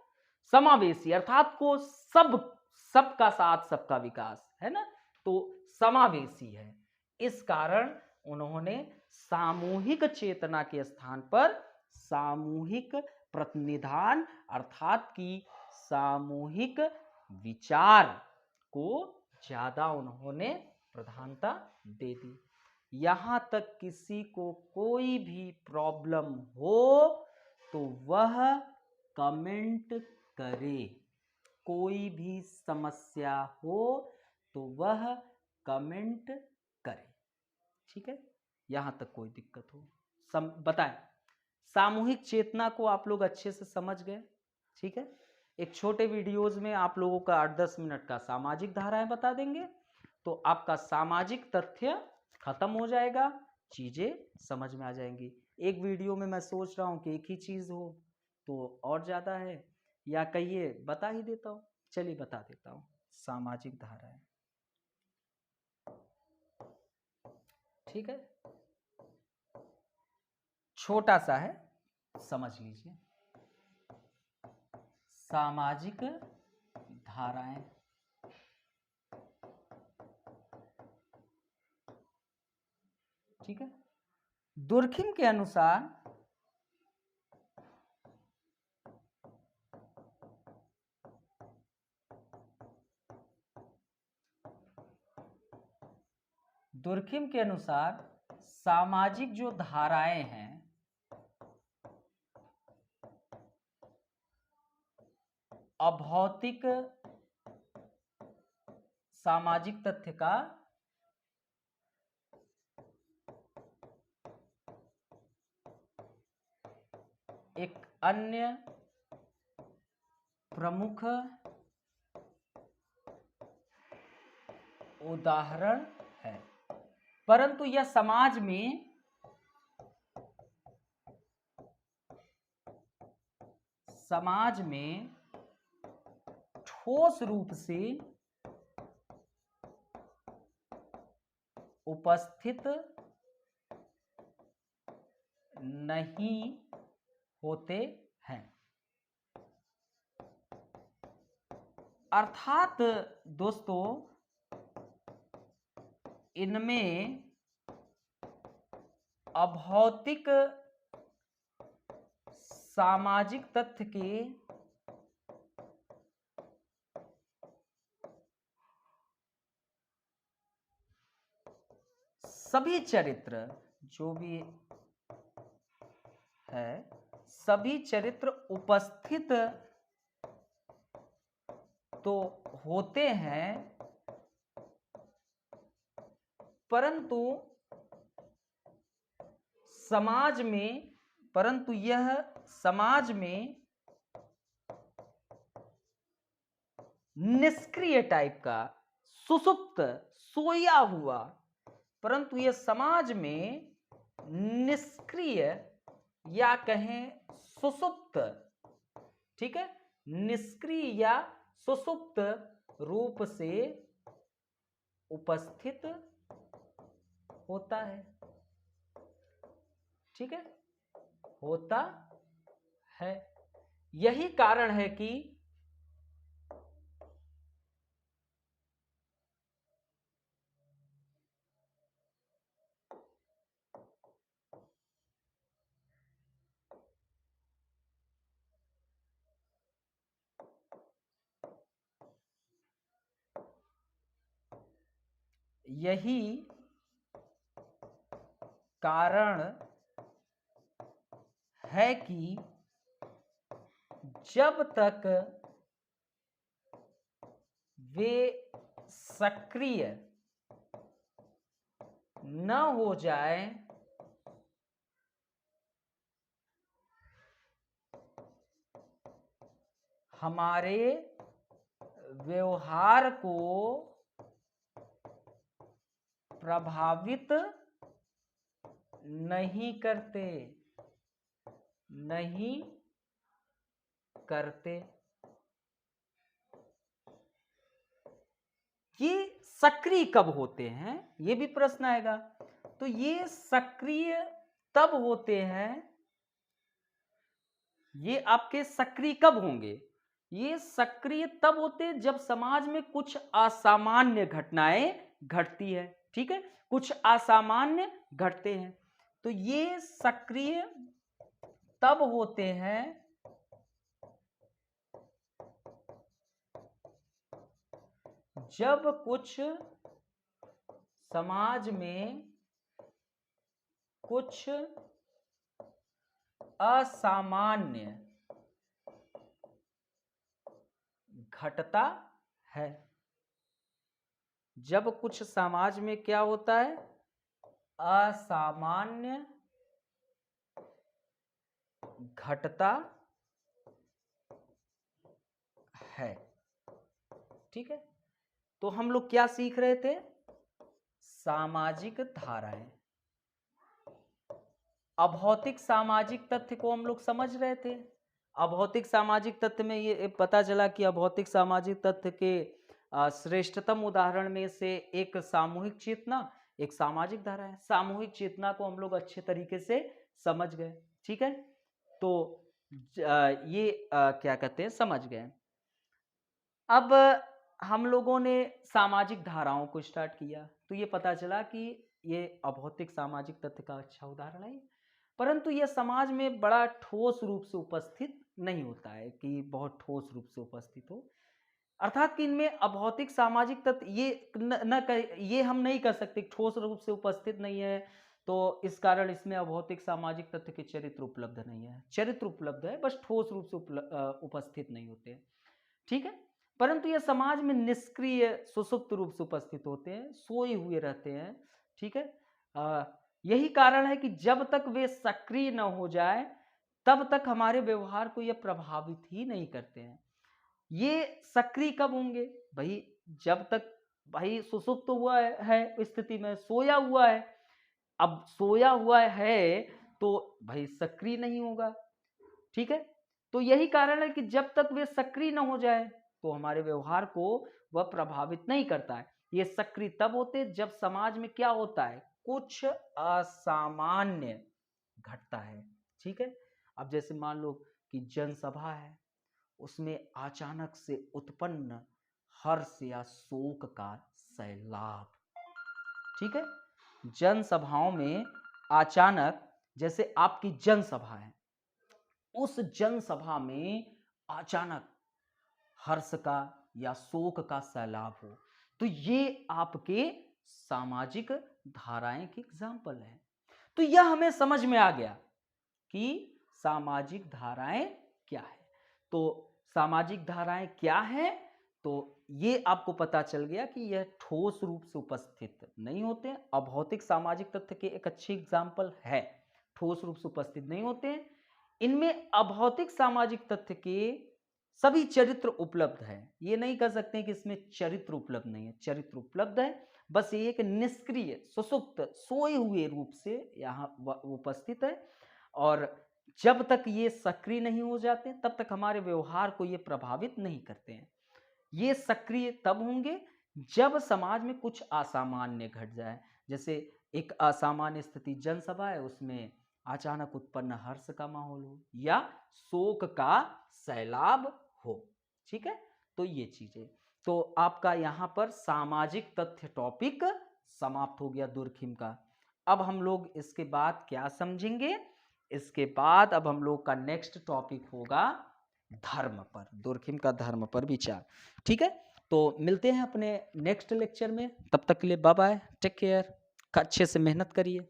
समावेशी अर्थात को सबका साथ सबका विकास है ना, तो समावेशी है। इस कारण उन्होंने सामूहिक चेतना के स्थान पर सामूहिक प्रतिनिधान अर्थात कि सामूहिक विचार को ज्यादा उन्होंने प्रधानता दे दी। यहां तक किसी को कोई भी प्रॉब्लम हो तो वह कमेंट करे, कोई भी समस्या हो तो वह कमेंट करे, ठीक है। यहां तक कोई दिक्कत हो बताएं। सामूहिक चेतना को आप लोग अच्छे से समझ गए, ठीक है। एक छोटे वीडियोज में आप लोगों का 8-10 मिनट का सामाजिक धाराएं बता देंगे तो आपका सामाजिक तथ्य खत्म हो जाएगा, चीजें समझ में आ जाएंगी। एक वीडियो में मैं सोच रहा हूं कि एक ही चीज हो तो और ज्यादा है, या कहिए बता ही देता हूं। चलिए बता देता हूं। सामाजिक धाराएं, ठीक है, छोटा सा है, समझ लीजिए। सामाजिक धाराएं, ठीक है। दुर्खिम के अनुसार सामाजिक जो धाराएं हैं अभौतिक सामाजिक तथ्य का एक अन्य प्रमुख उदाहरण है, परंतु यह समाज में ठोस रूप से उपस्थित नहीं होते हैं। अर्थात दोस्तों इनमें अभौतिक सामाजिक तथ्य के सभी चरित्र जो भी है, सभी चरित्र उपस्थित तो होते हैं, परंतु यह समाज में निष्क्रिय टाइप का, सुसुप्त, सोया हुआ, परंतु यह समाज में निष्क्रिय या कहें सुसुप्त, ठीक है, निष्क्रिय या सुसुप्त रूप से उपस्थित होता है, ठीक है, होता है। यही कारण है कि यही कारण है कि जब तक वे सक्रिय न हो जाए हमारे व्यवहार को प्रभावित नहीं करते, ये सक्रिय कब होते हैं, ये भी प्रश्न आएगा। तो ये सक्रिय तब होते हैं, ये आपके सक्रिय कब होंगे, ये सक्रिय तब होते हैं जब समाज में कुछ असामान्य घटनाएं घटती है, ठीक है, कुछ असामान्य घटते हैं, तो ये सक्रिय तब होते हैं जब कुछ समाज में कुछ असामान्य घटता है। जब कुछ समाज में क्या होता है, असामान्य घटता है। ठीक है, तो हम लोग क्या सीख रहे थे, सामाजिक धाराएं। अभौतिक सामाजिक तथ्य को हम लोग समझ रहे थे। अभौतिक सामाजिक तथ्य में ये पता चला कि अभौतिक सामाजिक तथ्य के श्रेष्ठतम उदाहरण में से एक सामूहिक चेतना, एक सामाजिक धारा है। सामूहिक चेतना को हम लोग अच्छे तरीके से समझ गए। ठीक है, तो ये क्या कहते हैं, समझ गए। अब हम लोगों ने सामाजिक धाराओं को स्टार्ट किया तो ये पता चला कि ये अभौतिक सामाजिक तथ्य का अच्छा उदाहरण है, परंतु यह समाज में बड़ा ठोस रूप से उपस्थित नहीं होता है कि बहुत ठोस रूप से उपस्थित हो। अर्थात कि इनमें अभौतिक सामाजिक तत्व ये हम नहीं कर सकते, ठोस रूप से उपस्थित नहीं है, तो इस कारण इसमें अभौतिक सामाजिक तत्व के चरित्र उपलब्ध नहीं है। चरित्र उपलब्ध है, बस ठोस रूप से उपस्थित नहीं होते। ठीक है, परंतु ये समाज में निष्क्रिय सुसुप्त रूप से उपस्थित होते हैं, सोए हुए रहते हैं। ठीक है, यही कारण है कि जब तक वे सक्रिय न हो जाए तब तक हमारे व्यवहार को ये प्रभावित ही नहीं करते हैं। ये सक्रिय कब होंगे भाई, जब तक भाई सुसुप्त हुआ है स्थिति में, सोया हुआ है। अब सोया हुआ है तो भाई सक्रिय नहीं होगा। ठीक है, तो यही कारण है कि जब तक वे सक्रिय न हो जाए तो हमारे व्यवहार को वह प्रभावित नहीं करता है। ये सक्रिय तब होते हैं जब समाज में क्या होता है, कुछ असामान्य घटता है। ठीक है, अब जैसे मान लो कि जनसभा है, उसमें अचानक से उत्पन्न हर्ष या शोक का सैलाब। ठीक है, जनसभाओं में अचानक, जैसे आपकी जनसभा है, उस जनसभा में अचानक हर्ष का या शोक का सैलाब हो, तो ये आपके सामाजिक धाराएं के एग्जाम्पल है। तो यह हमें समझ में आ गया कि सामाजिक धाराएं क्या है। तो सामाजिक धाराएं क्या है, तो ये आपको पता चल गया कि यह ठोस रूप से उपस्थित नहीं होते हैं। अभौतिक सामाजिक तथ्य के एक अच्छी एग्जाम्पल है, ठोस रूप से उपस्थित नहीं होते हैं। इनमें अभौतिक सामाजिक तथ्य के सभी चरित्र उपलब्ध है। ये नहीं कह सकते कि इसमें चरित्र उपलब्ध नहीं है, चरित्र उपलब्ध है, बस ये एक निष्क्रिय सुसुप्त सोए हुए रूप से यहाँ उपस्थित है। और जब तक ये सक्रिय नहीं हो जाते तब तक हमारे व्यवहार को ये प्रभावित नहीं करते हैं। ये सक्रिय तब होंगे जब समाज में कुछ असामान्य घट जाए। जैसे एक असामान्य स्थिति जनसभा है, उसमें अचानक उत्पन्न हर्ष का माहौल हो या शोक का सैलाब हो। ठीक है, तो ये चीजें, तो आपका यहाँ पर सामाजिक तथ्य टॉपिक समाप्त हो गया दुर्खिम का। अब हम लोग इसके बाद क्या समझेंगे, इसके बाद अब हम लोग का नेक्स्ट टॉपिक होगा धर्म पर, दुर्खिम का धर्म पर विचार। ठीक है, तो मिलते हैं अपने नेक्स्ट लेक्चर में, तब तक के लिए बाय बाय, टेक केयर, अच्छे से मेहनत करिए।